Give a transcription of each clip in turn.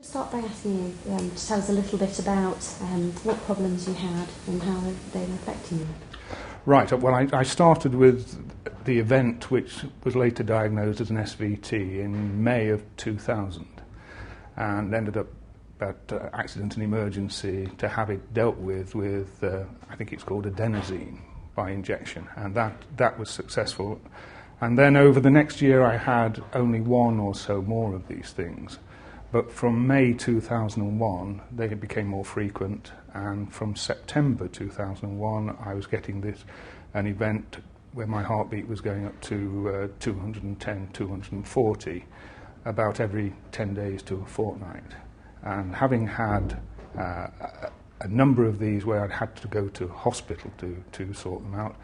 Start by asking you to tell us a little bit about what problems you had and how they were affecting you. Right, well I started with the event which was later diagnosed as an SVT in May of 2000 and ended up at accident and emergency to have it dealt with I think it's called adenosine by injection, and that was successful. And then over the next year I had only one or so more of these things. But from May 2001, they became more frequent, and from September 2001, I was getting an event where my heartbeat was going up to 210, 240, about every 10 days to a fortnight. And having had a number of these where I'd had to go to hospital to sort them out,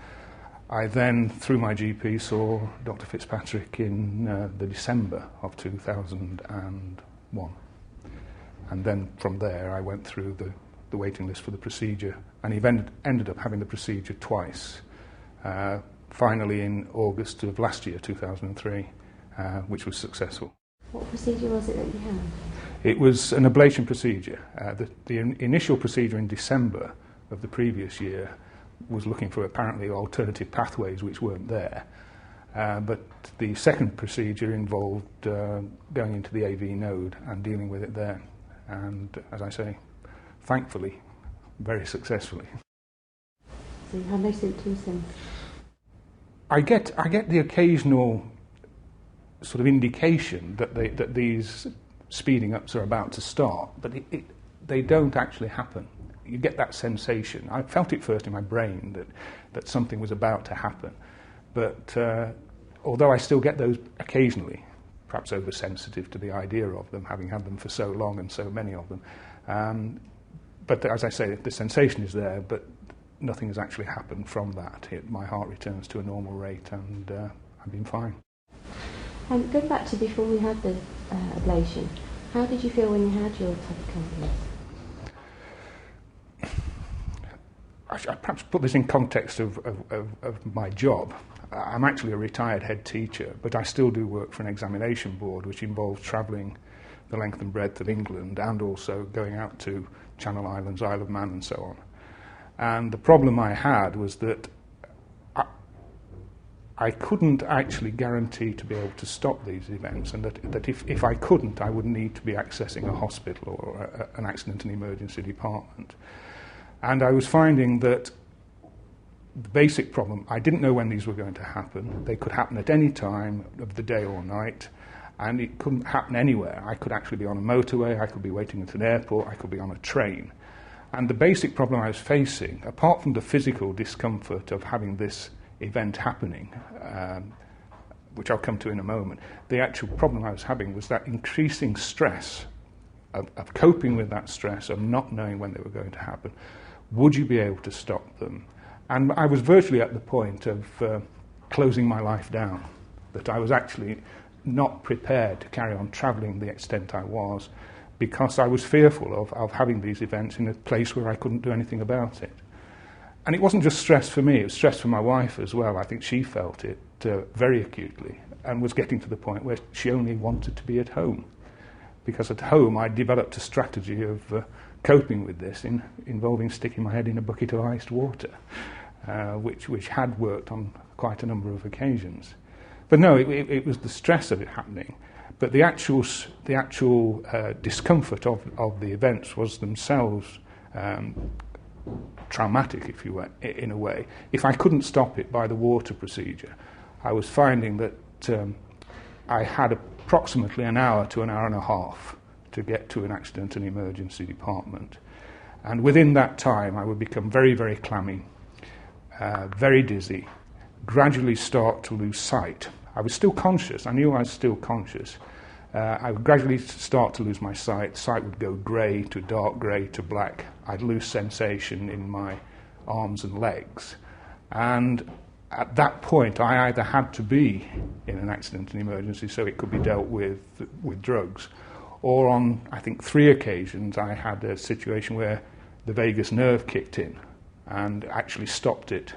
I then, through my GP, saw Dr. Fitzpatrick in the December of 2001. And then from there I went through the waiting list for the procedure, and he ended up having the procedure twice. Finally in August of last year, 2003, which was successful. What procedure was it that you had? It was an ablation procedure. The initial procedure in December of the previous year was looking for apparently alternative pathways which weren't there. But the second procedure involved going into the AV node and dealing with it there. And as I say, thankfully, very successfully. So you have no symptoms then? I get the occasional sort of indication that these speeding ups are about to start, but they don't actually happen. You get that sensation. I felt it first in my brain that something was about to happen. But although I still get those occasionally, perhaps oversensitive to the idea of them, having had them for so long and so many of them. But as I say, the sensation is there, but nothing has actually happened from that. My heart returns to a normal rate, and I've been fine. Going back to before we had the ablation, how did you feel when you had your tachycardia? I should perhaps put this in context of my job. I'm actually a retired head teacher, but I still do work for an examination board which involves travelling the length and breadth of England and also going out to Channel Islands, Isle of Man and so on. And the problem I had was that I couldn't actually guarantee to be able to stop these events, and that if I couldn't, I would need to be accessing a hospital or an accident and emergency department. And I was finding that the basic problem, I didn't know when these were going to happen. They could happen at any time of the day or night, and it couldn't happen anywhere. I could actually be on a motorway, I could be waiting at an airport, I could be on a train. And the basic problem I was facing, apart from the physical discomfort of having this event happening, which I'll come to in a moment, the actual problem I was having was that increasing stress of coping with that stress, of not knowing when they were going to happen. Would you be able to stop them? And I was virtually at the point of closing my life down, that I was actually not prepared to carry on travelling the extent I was, because I was fearful of having these events in a place where I couldn't do anything about it. And it wasn't just stress for me, it was stress for my wife as well. I think she felt it very acutely and was getting to the point where she only wanted to be at home. Because at home I developed a strategy of coping with this involving sticking my head in a bucket of iced water, which had worked on quite a number of occasions. But no, it was the stress of it happening. But the actual discomfort of the events was themselves traumatic, if you were, in a way. If I couldn't stop it by the water procedure, I was finding that I had approximately an hour to an hour and a half to get to an accident and emergency department. And within that time, I would become very, very clammy, very dizzy, gradually start to lose sight. I was still conscious. I knew I was still conscious. I would gradually start to lose my sight. Sight would go grey to dark grey to black. I'd lose sensation in my arms and legs. And at that point, I either had to be in an accident and emergency so it could be dealt with drugs, or on, I think, 3 occasions, I had a situation where the vagus nerve kicked in and actually stopped it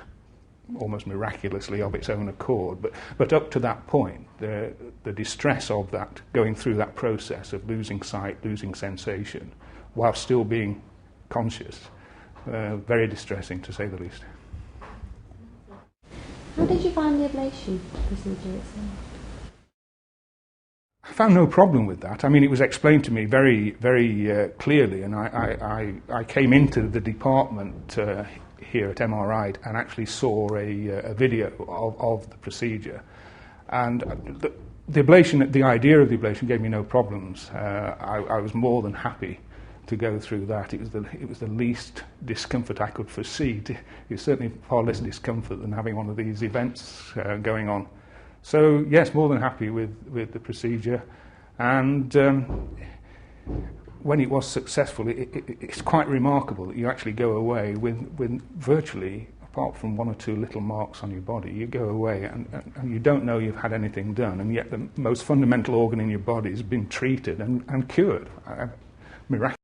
almost miraculously of its own accord. But up to that point, the distress of that, going through that process of losing sight, losing sensation, while still being conscious, very distressing to say the least. How did you find the ablation procedure itself? I found no problem with that. I mean, it was explained to me very, very clearly, and I came into the department here at MRI and actually saw a video of the procedure. And the ablation, the idea of the ablation gave me no problems. I was more than happy to go through that. It was the least discomfort I could foresee. It was certainly far less discomfort than having one of these events going on. So yes, more than happy with the procedure. And when it was successful, it's quite remarkable that you actually go away with virtually, apart from one or two little marks on your body, you go away and you don't know you've had anything done, and yet the most fundamental organ in your body has been treated and cured. Miraculous.